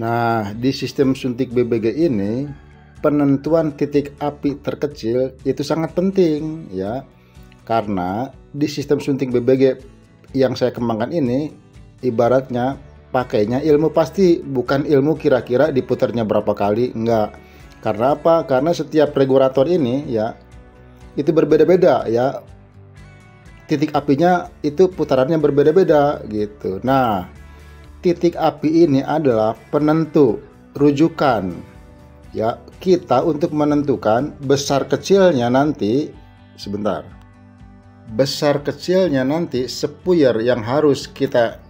Nah, di sistem suntik BBG ini, penentuan titik api terkecil itu sangat penting ya. Karena di sistem suntik BBG yang saya kembangkan ini, ibaratnya pakainya ilmu pasti, bukan ilmu kira-kira diputarnya berapa kali, enggak. Karena apa? Karena setiap regulator ini ya, itu berbeda-beda ya. Titik apinya itu putarannya berbeda-beda gitu. Nah, titik api ini adalah penentu rujukan ya kita untuk menentukan besar kecilnya nanti sepuyer yang harus kita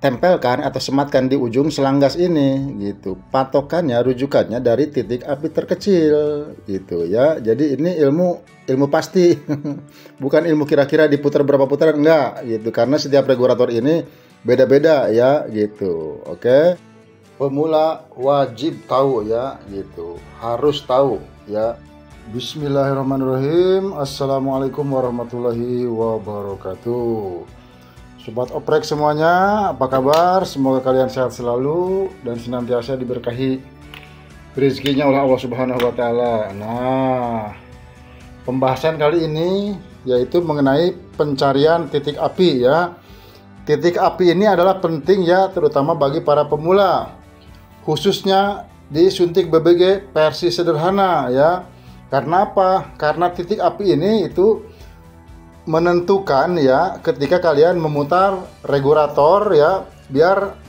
tempelkan atau sematkan di ujung selanggas ini gitu. Patokannya, rujukannya dari titik api terkecil gitu ya. Jadi ini ilmu pasti bukan ilmu kira-kira diputar berapa putaran, enggak gitu, karena setiap regulator ini beda-beda ya gitu. Oke, pemula wajib tahu ya gitu, harus tahu ya. Bismillahirrahmanirrahim. Assalamualaikum warahmatullahi wabarakatuh. Sobat oprek semuanya, apa kabar? Semoga kalian sehat selalu dan senantiasa diberkahi rezekinya oleh Allah Subhanahu wa taala. Nah, pembahasan kali ini yaitu mengenai pencarian titik api ya. Titik api ini adalah penting ya, terutama bagi para pemula, khususnya di suntik BBG versi sederhana ya. Karena apa? Karena titik api ini itu menentukan ya ketika kalian memutar regulator ya, biar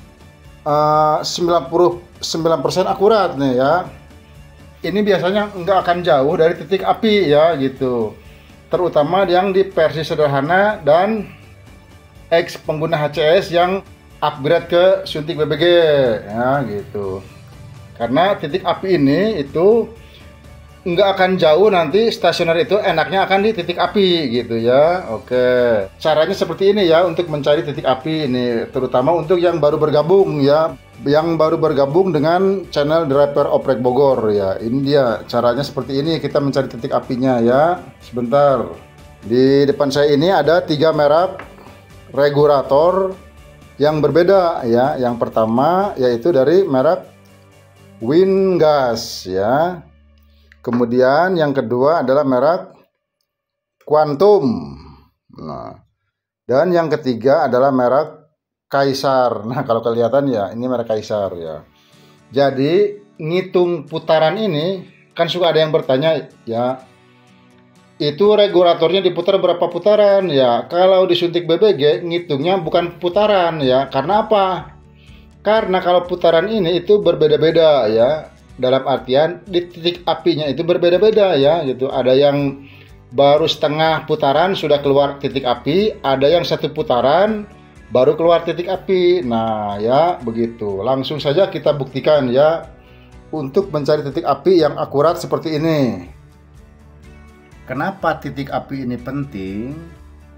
99% akurat nih ya. Ini biasanya nggak akan jauh dari titik api ya gitu, terutama yang di versi sederhana dan ex pengguna HCS yang upgrade ke suntik BBG ya gitu. Karena titik api ini itu nggak akan jauh, nanti stasioner itu enaknya akan di titik api gitu ya. Oke, caranya seperti ini ya untuk mencari titik api ini, terutama untuk yang baru bergabung ya, yang baru bergabung dengan channel Driver Oprek Bogor ya. Ini dia caranya, seperti ini kita mencari titik apinya ya. Sebentar, di depan saya ini ada 3 merek regulator yang berbeda ya. Yang pertama yaitu dari merek Wingas ya. Kemudian yang kedua adalah merek Quantum. Nah, dan yang ketiga adalah merek Kaisar. Nah, kalau kelihatan ya, ini merek Kaisar ya. Jadi, ngitung putaran ini kan suka ada yang bertanya ya, itu regulatornya diputar berapa putaran ya. Kalau disuntik BBG ngitungnya bukan putaran ya. Karena apa? Karena kalau putaran ini itu berbeda-beda ya. Dalam artian di titik apinya itu berbeda-beda ya gitu. Ada yang baru setengah putaran sudah keluar titik api, ada yang 1 putaran baru keluar titik api. Nah ya begitu, langsung saja kita buktikan ya untuk mencari titik api yang akurat seperti ini. Kenapa titik api ini penting?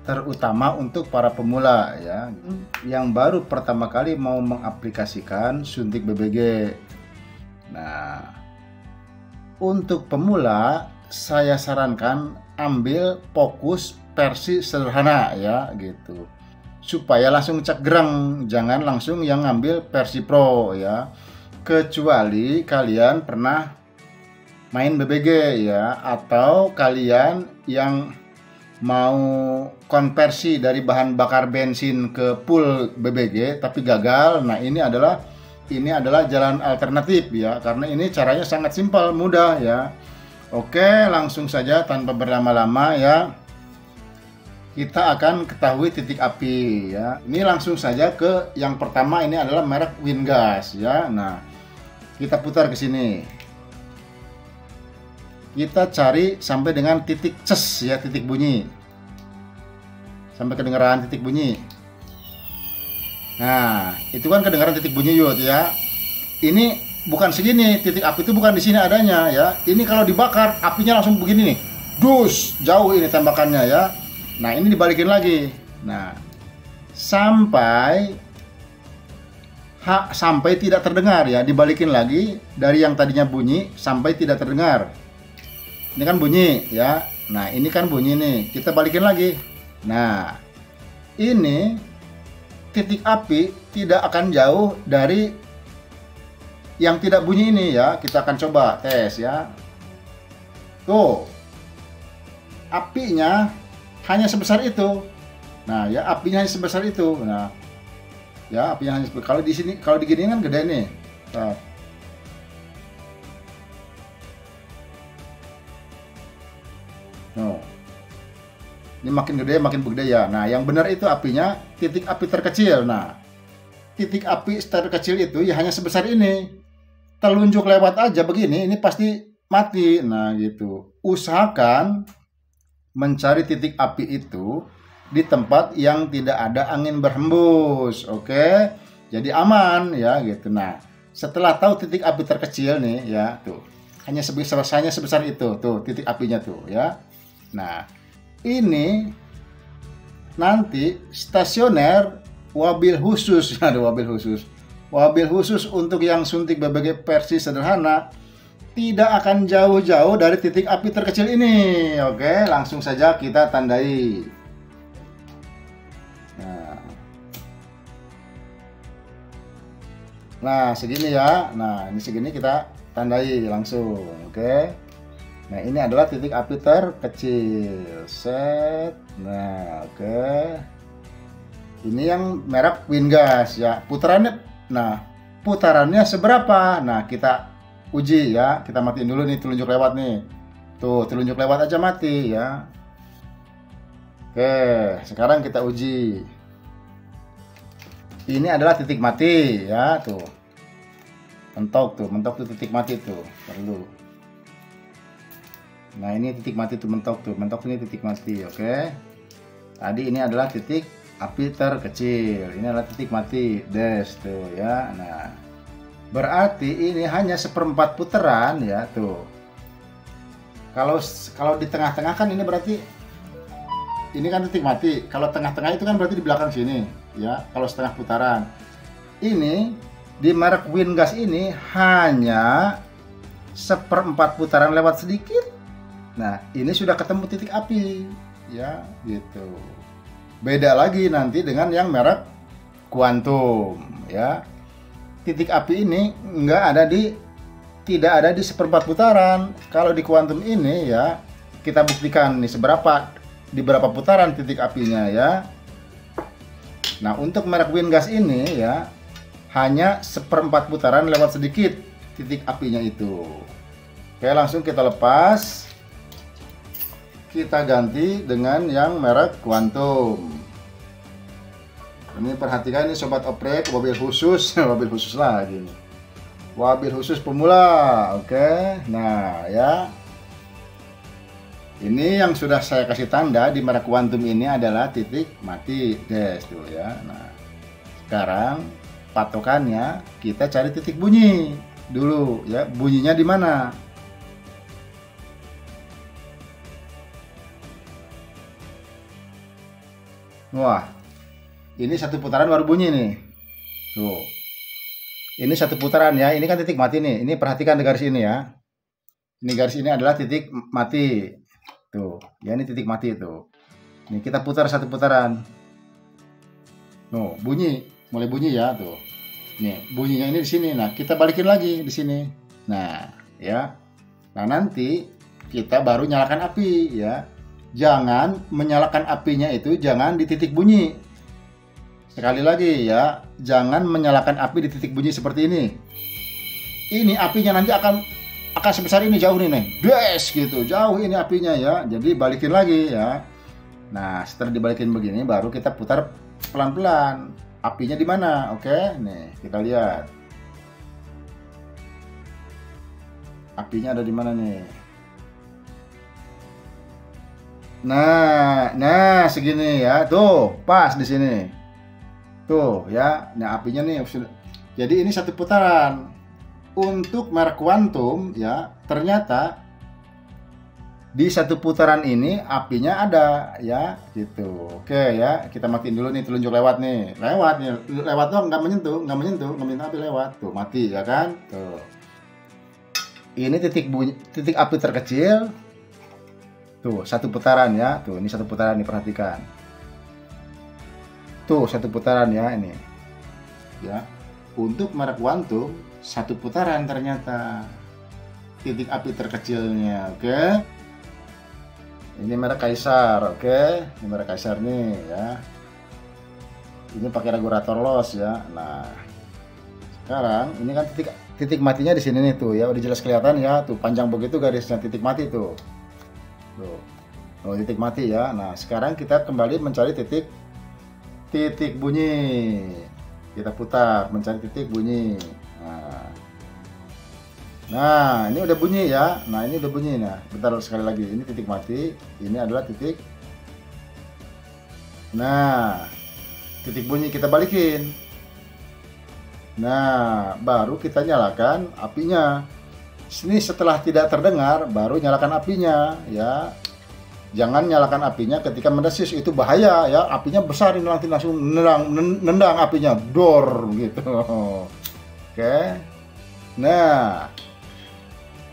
Terutama untuk para pemula ya, yang baru pertama kali mau mengaplikasikan suntik BBG. Nah, untuk pemula saya sarankan ambil fokus versi sederhana ya gitu, supaya langsung cek gereng, jangan langsung yang ngambil versi pro ya, kecuali kalian pernah main BBG ya, atau kalian yang mau konversi dari bahan bakar bensin ke full BBG tapi gagal. Nah, ini adalah jalan alternatif ya, karena ini caranya sangat simpel, mudah ya. Oke, langsung saja tanpa berlama-lama ya, kita akan ketahui titik api ya. Ini langsung saja ke yang pertama, ini adalah merek Wingas ya. Nah, kita putar ke sini, kita cari sampai dengan titik ces ya, titik bunyi, sampai kedengaran titik bunyi. Nah, itu kan kedengaran titik bunyi yud ya. Ini bukan segini, titik api itu bukan di sini adanya ya. Ini kalau dibakar apinya langsung begini nih. Dus, jauh ini tembakannya ya. Nah, ini dibalikin lagi. Nah, sampai tidak terdengar ya, dibalikin lagi dari yang tadinya bunyi sampai tidak terdengar. Ini kan bunyi ya. Nah, ini kan bunyi nih. Kita balikin lagi. Nah, ini titik api tidak akan jauh dari yang tidak bunyi ini ya. Kita akan coba tes ya. Tuh, apinya hanya sebesar itu. Nah ya, apinya hanya sebesar itu. Nah ya, apinya hanya sebesar. Kalau di sini, kalau digini kan gede nih. Nah. No. Ini makin gede makin gede ya. Nah yang benar itu apinya titik api terkecil. Nah titik api terkecil itu ya hanya sebesar ini. Telunjuk lewat aja begini, ini pasti mati. Nah gitu. Usahakan mencari titik api itu di tempat yang tidak ada angin berhembus. Oke, jadi aman ya gitu. Nah setelah tahu titik api terkecil nih ya, tuh hanya sebesar itu tuh titik apinya tuh ya. Nah ini nanti stasioner wabil khusus. Ada wabil khusus untuk yang suntik BBG versi sederhana tidak akan jauh-jauh dari titik api terkecil ini. Oke, langsung saja kita tandai. Nah segini ya. Nah ini segini kita tandai langsung. Oke. Nah ini adalah titik api terkecil. Set. Nah oke. Ini yang merek Wingas ya. Putarannya, nah putarannya seberapa? Nah kita uji ya. Kita matiin dulu nih telunjuk lewat nih. Tuh telunjuk lewat aja mati ya. Oke, sekarang kita uji. Ini adalah titik mati ya, tuh. Mentok tuh titik mati tuh. Perlu. Nah, ini titik mati tuh mentok tuh. Mentok ini titik mati, oke. Tadi ini adalah titik api terkecil. Ini adalah titik mati, des tuh ya. Nah, berarti ini hanya 1/4 putaran ya, tuh. Kalau di tengah-tengah kan ini berarti ini kan titik mati. Kalau tengah-tengah itu kan berarti di belakang sini ya. Kalau setengah putaran. Ini di merek Wingas ini hanya 1/4 putaran lewat sedikit. Nah, ini sudah ketemu titik api ya, gitu. Beda lagi nanti dengan yang merek Quantum ya. Titik api ini tidak ada di 1/4 putaran. Kalau di Quantum ini ya, kita buktikan nih di berapa putaran titik apinya ya. Nah untuk merek Wingas ini ya hanya 1/4 putaran lewat sedikit titik apinya itu. Oke, langsung kita lepas. Kita ganti dengan yang merek Quantum. Ini perhatikan ini sobat oprek, wabil khusus, wabil khusus lagi nih. Wabil khusus pemula. Oke. Nah, ya. Ini yang sudah saya kasih tanda di merek Quantum ini adalah titik mati, des tuh ya. Nah, sekarang patokannya kita cari titik bunyi dulu ya. Bunyinya di mana? Wah, ini satu putaran baru bunyi nih. Tuh. Ini satu putaran ya. Ini kan titik mati nih. Ini perhatikan di garis ini ya. Ini garis ini adalah titik mati. Tuh, ya ini titik mati itu. Ini kita putar satu putaran. Tuh, bunyi, mulai bunyi ya tuh. Nih, bunyinya ini di sini. Nah, kita balikin lagi di sini. Nah, ya. Nah, nanti kita baru nyalakan api ya. Jangan menyalakan apinya itu jangan di titik bunyi. Sekali lagi ya, jangan menyalakan api di titik bunyi seperti ini. Ini apinya nanti akan sebesar ini, jauh nih, des gitu, jauh ini apinya ya. Jadi balikin lagi ya. Nah, setelah dibalikin begini baru kita putar pelan-pelan. Apinya di mana? Oke, nih kita lihat. Apinya ada di mana nih? Nah segini ya, tuh pas di sini, tuh ya. Nah apinya nih, jadi ini satu putaran. Untuk merek Quantum ya, ternyata di satu putaran ini apinya ada ya, gitu. Oke ya, kita matiin dulu nih telunjuk lewat nih, lewat tuh nggak menyentuh api lewat, tuh mati ya kan, tuh. Ini titik api terkecil. Tuh, satu putaran ya. Tuh, ini satu putaran nih, perhatikan. Tuh, 1 putaran ya ini. Ya. Untuk merek Quantum 1 putaran ternyata titik api terkecilnya. Oke. Ini merek Kaisar, oke. Ini merek Kaisar nih ya. Ini pakai regulator loss ya. Nah, sekarang ini kan titik matinya di sini nih tuh ya, udah jelas kelihatan ya, tuh panjang begitu garisnya titik mati tuh. Tuh. Oh, titik mati ya. Nah, sekarang kita kembali mencari titik bunyi. Kita putar mencari titik bunyi. Nah, ini udah bunyi ya. Nah, ini udah bunyi. Nah, bentar sekali lagi. Ini titik mati. Ini adalah titik. Nah, titik bunyi kita balikin. Nah, baru kita nyalakan apinya. Ini setelah tidak terdengar, baru nyalakan apinya ya. Jangan nyalakan apinya ketika mendesis, itu bahaya ya. Apinya besar ini, nanti langsung nendang apinya, dor gitu. Oke. Nah,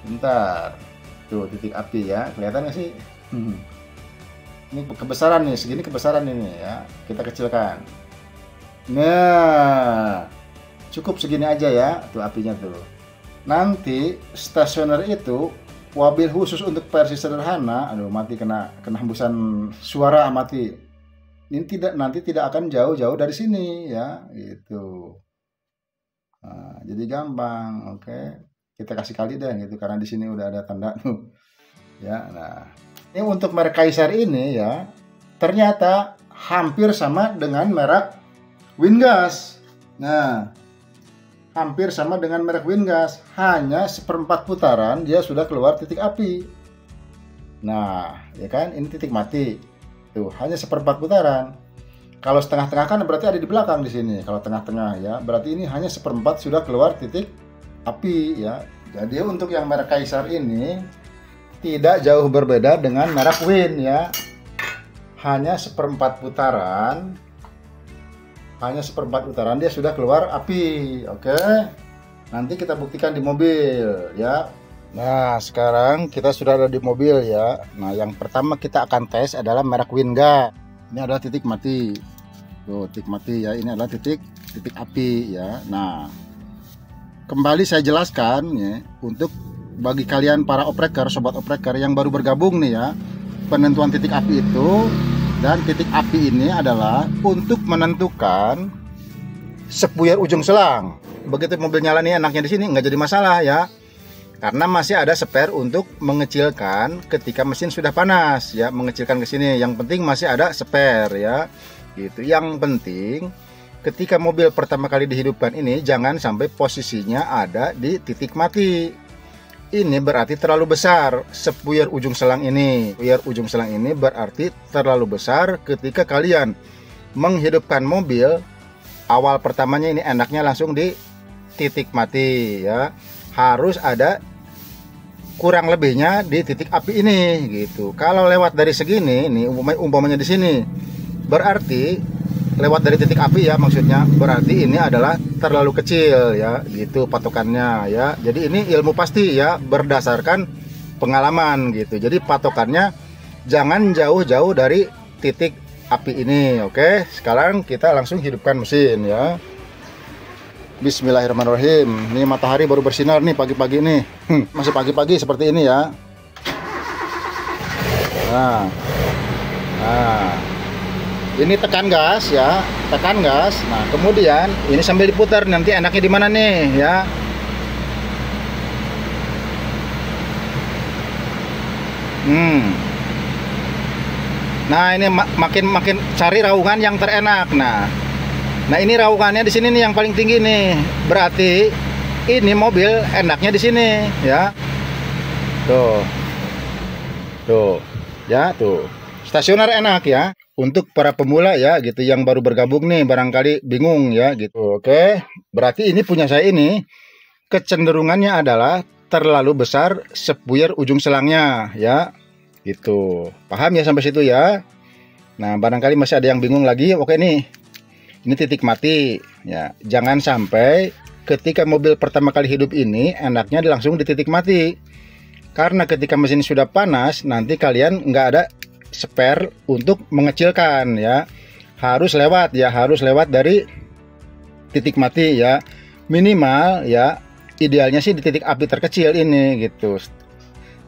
bentar. Tuh titik api ya, kelihatan nggak sih? Ini kebesaran nih, segini kebesaran ini ya. Kita kecilkan. Nah, cukup segini aja ya, tuh apinya tuh. Nanti stasioner itu wabil khusus untuk versi sederhana. Aduh, mati kena hembusan suara, mati. Ini nanti tidak akan jauh-jauh dari sini ya, gitu. Nah, jadi gampang, oke. Kita kasih kali deh gitu, karena di sini udah ada tanda tuh. Ya, nah. Ini untuk merek Kaisar ini ya, ternyata hampir sama dengan merek Wingas. Nah, hampir sama dengan merek Wingas, hanya 1/4 putaran dia sudah keluar titik api. Nah, ya kan, ini titik mati. Tuh, hanya 1/4 putaran. Kalau setengah-tengah kan berarti ada di belakang di sini. Kalau tengah-tengah ya, berarti ini hanya 1/4 sudah keluar titik api ya. Jadi untuk yang merek Kaisar ini tidak jauh berbeda dengan merek Win ya. Hanya 1/4 putaran. Hanya 1/4 putaran dia sudah keluar api. Oke. Nanti kita buktikan di mobil ya. Nah, sekarang kita sudah ada di mobil ya. Nah, yang pertama kita akan tes adalah merek Winga. Ini adalah titik mati. Tuh, titik mati ya. Ini adalah titik api ya. Nah, kembali saya jelaskan ya, untuk bagi kalian para opreker, sobat opreker yang baru bergabung nih ya. Penentuan titik api itu, dan titik api ini adalah untuk menentukan sepuyer ujung selang. Begitu mobil nyala nih, enaknya di sini nggak jadi masalah ya, karena masih ada spare untuk mengecilkan ketika mesin sudah panas ya, mengecilkan ke sini. Yang penting masih ada spare ya, gitu. Yang penting ketika mobil pertama kali dihidupkan ini jangan sampai posisinya ada di titik mati. Ini berarti terlalu besar sepuyer ujung selang ini. Sepuyer ujung selang ini berarti terlalu besar. Ketika kalian menghidupkan mobil, awal pertamanya ini enaknya langsung di titik mati ya. Harus ada kurang lebihnya di titik api ini gitu. Kalau lewat dari segini, ini umpamanya di sini, berarti lewat dari titik api ya, maksudnya berarti ini adalah terlalu kecil ya, gitu patokannya ya. Jadi ini ilmu pasti ya, berdasarkan pengalaman gitu. Jadi patokannya jangan jauh-jauh dari titik api ini. Oke, sekarang kita langsung hidupkan mesin ya. Bismillahirrahmanirrahim. Ini matahari baru bersinar nih pagi-pagi nih. Masih pagi-pagi seperti ini ya. Nah, ini tekan gas ya, tekan gas. Nah, kemudian ini sambil diputar, nanti enaknya di mana nih ya. Nah, ini makin cari raungan yang terenak. Nah, ini raungannya di sini nih yang paling tinggi nih. Berarti ini mobil enaknya di sini ya. Tuh. Ya, tuh. Stasioner enak ya. Untuk para pemula ya gitu, yang baru bergabung nih barangkali bingung ya gitu. Oke, berarti ini punya saya ini kecenderungannya adalah terlalu besar sepuyer ujung selangnya ya gitu. Paham ya sampai situ ya. Nah, barangkali masih ada yang bingung lagi. Oke nih, ini titik mati ya. Jangan sampai ketika mobil pertama kali hidup ini enaknya langsung di titik mati, karena ketika mesin sudah panas nanti kalian nggak ada spare untuk mengecilkan ya. harus lewat ya, harus lewat dari titik mati ya. Minimal ya, idealnya sih di titik api terkecil ini gitu.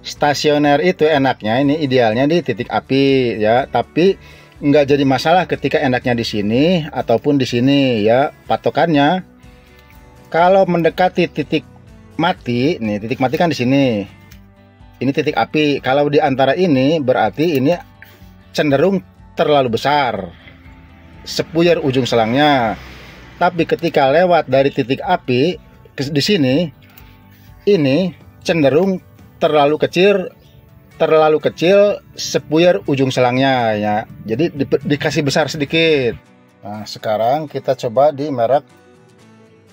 Stasioner itu enaknya ini idealnya di titik api ya, tapi nggak jadi masalah ketika enaknya di sini ataupun di sini ya. Patokannya kalau mendekati titik mati, nih titik mati kan di sini. Ini titik api. Kalau di antara ini berarti ini cenderung terlalu besar, sepuyer ujung selangnya. Tapi ketika lewat dari titik api ke di sini, ini cenderung terlalu kecil sepuyer ujung selangnya ya. Jadi dikasih besar sedikit. Nah, sekarang kita coba di merek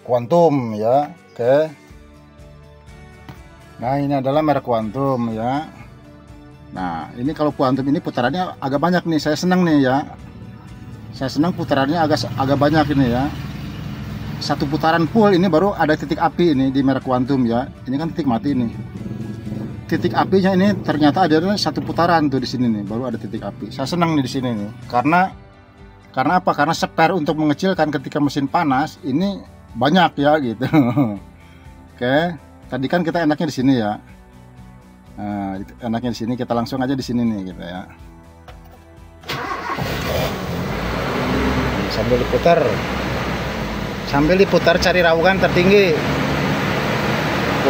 Quantum ya. Oke. Nah, ini adalah merek Quantum ya. Nah, ini kalau Quantum ini putarannya agak banyak nih. Saya senang nih ya. Saya senang putarannya agak banyak ini ya. Satu putaran full ini baru ada titik api ini di merek Quantum ya. Ini kan titik mati nih. Titik apinya ini ternyata ada satu putaran tuh di sini nih, baru ada titik api. Saya senang nih di sini nih. Karena apa? Karena spare untuk mengecilkan ketika mesin panas ini banyak ya gitu. Oke. Tadi kan kita enaknya di sini ya. Nah, enaknya di sini, kita langsung aja di sini nih gitu ya. Sambil diputar cari raungan tertinggi.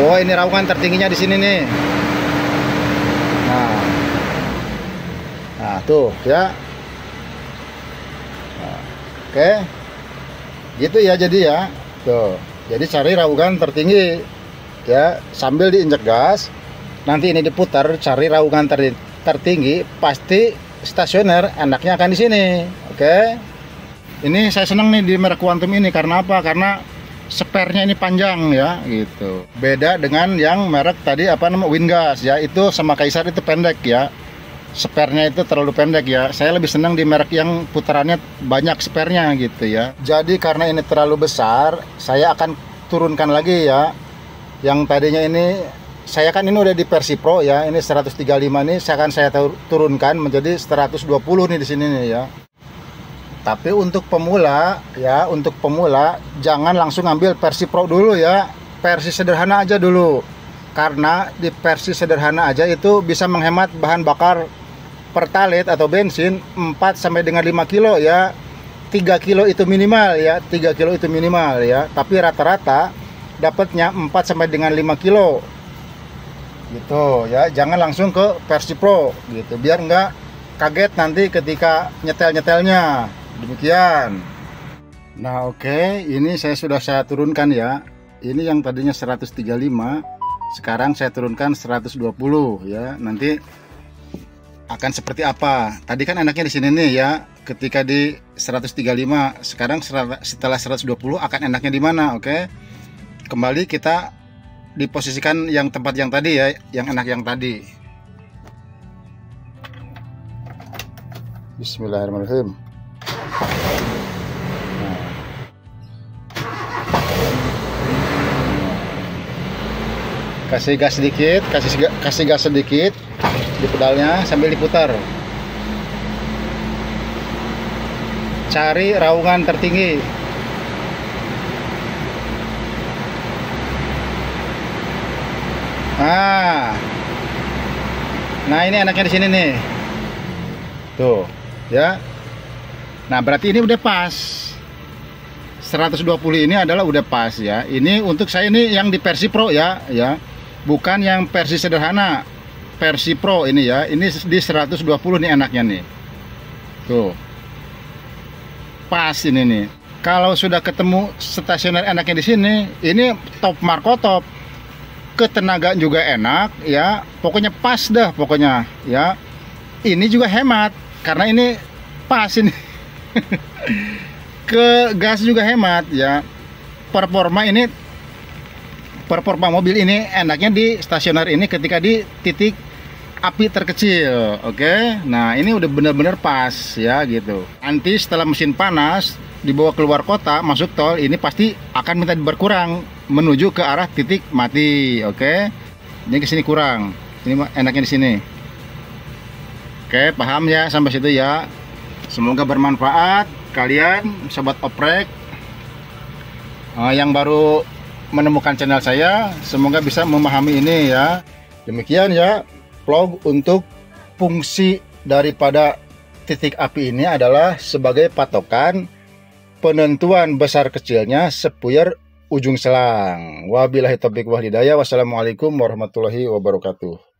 Oh, ini raungan tertingginya di sini nih. Nah tuh ya. Nah, oke. Gitu ya jadi ya. Tuh. Jadi cari raungan tertinggi ya, sambil diinjek gas. Nanti ini diputar cari raungan tertinggi, pasti stasioner enaknya akan di sini. Oke. Ini saya senang nih di merek Quantum ini karena apa? Karena spare-nya ini panjang ya gitu. Beda dengan yang merek tadi apa namanya Wingas ya, itu sama Kaisar itu pendek ya. Spare-nya itu terlalu pendek ya. Saya lebih senang di merek yang putarannya banyak spare-nya gitu ya. Jadi karena ini terlalu besar, saya akan turunkan lagi ya. Yang tadinya ini saya kan ini udah di versi Pro ya. Ini 135 nih, saya turunkan menjadi 120 nih di sini nih ya. Tapi untuk pemula ya, jangan langsung ambil versi Pro dulu ya. Versi sederhana aja dulu. Karena di versi sederhana aja itu bisa menghemat bahan bakar pertalite atau bensin 4 sampai dengan 5 kilo ya. 3 kilo itu minimal ya, 3 kilo itu minimal ya. Tapi rata-rata dapatnya 4 sampai dengan 5 kilo. Gitu ya. Jangan langsung ke versi Pro gitu, biar nggak kaget nanti ketika nyetelnya. Demikian. Nah, oke, ini saya turunkan ya. Ini yang tadinya 135, sekarang saya turunkan 120 ya. Nanti akan seperti apa? Tadi kan enaknya di sini nih ya. Ketika di 135, sekarang setelah 120 akan enaknya di mana? Oke. Kembali kita diposisikan yang tempat yang tadi ya, yang enak yang tadi. Bismillahirrahmanirrahim. Kasih gas sedikit, kasih gas sedikit di pedalnya sambil diputar. Cari raungan tertinggi. Nah ini enaknya di sini nih. Tuh, ya. Nah, berarti ini udah pas. 120 ini adalah udah pas ya. Ini untuk saya ini yang di versi Pro ya, bukan yang versi sederhana. Versi Pro ini ya. Ini di 120 nih enaknya nih. Tuh. Pas ini nih. Kalau sudah ketemu stasioner enaknya di sini, ini top Marco top. Ketenagaan juga enak ya. Pokoknya pas dah pokoknya ya. Ini juga hemat karena ini pas ini. Ke gas juga hemat ya. Performa mobil ini enaknya di stasioner ini ketika di titik api terkecil. Oke. Nah, ini udah bener-bener pas ya gitu. Nanti setelah mesin panas dibawa keluar kota masuk tol, ini pasti akan minta berkurang menuju ke arah titik mati. Oke. Ini ke sini kurang. Ini enaknya di sini. Oke, paham ya sampai situ ya. Semoga bermanfaat. kalian sobat oprek yang baru menemukan channel saya, semoga bisa memahami ini ya. Demikian ya vlog untuk fungsi daripada titik api ini adalah sebagai patokan penentuan besar kecilnya sepuyer ujung selang. Wabillahi taufiq wal hidayah. Wassalamualaikum warahmatullahi wabarakatuh.